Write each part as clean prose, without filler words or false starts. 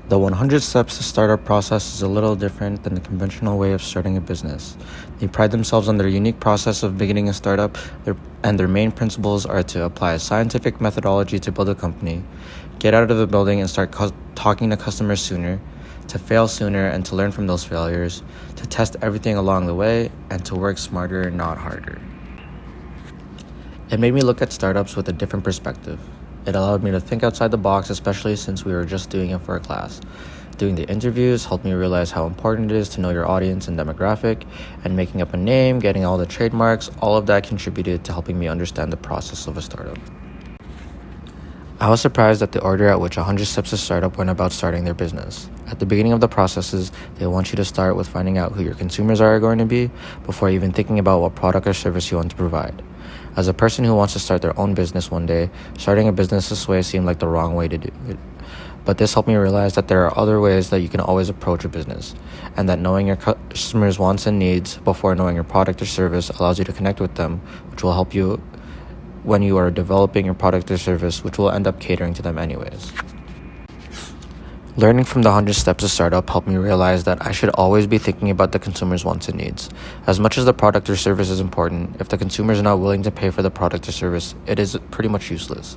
The 100 Steps to Startup process is a little different than the conventional way of starting a business. They pride themselves on their unique process of beginning a startup, and their main principles are to apply a scientific methodology to build a company, get out of the building and start talking to customers sooner, to fail sooner and to learn from those failures, to test everything along the way, and to work smarter, not harder. It made me look at startups with a different perspective. It allowed me to think outside the box, especially since we were just doing it for a class. Doing the interviews helped me realize how important it is to know your audience and demographic, and making up a name, getting all the trademarks, all of that contributed to helping me understand the process of a startup. I was surprised at the order at which 100 Steps to Startup went about starting their business. At the beginning of the processes, they want you to start with finding out who your consumers are going to be before even thinking about what product or service you want to provide. As a person who wants to start their own business one day, starting a business this way seemed like the wrong way to do it. But this helped me realize that there are other ways that you can always approach a business, and that knowing your customers' wants and needs before knowing your product or service allows you to connect with them, which will help you when you are developing your product or service, which will end up catering to them anyways. Learning from the 100 Steps to Startup helped me realize that I should always be thinking about the consumer's wants and needs. As much as the product or service is important, if the consumer is not willing to pay for the product or service, it is pretty much useless.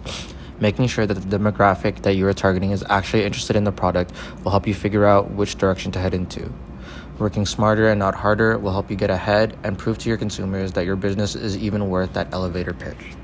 Making sure that the demographic that you are targeting is actually interested in the product will help you figure out which direction to head into. Working smarter and not harder will help you get ahead and prove to your consumers that your business is even worth that elevator pitch.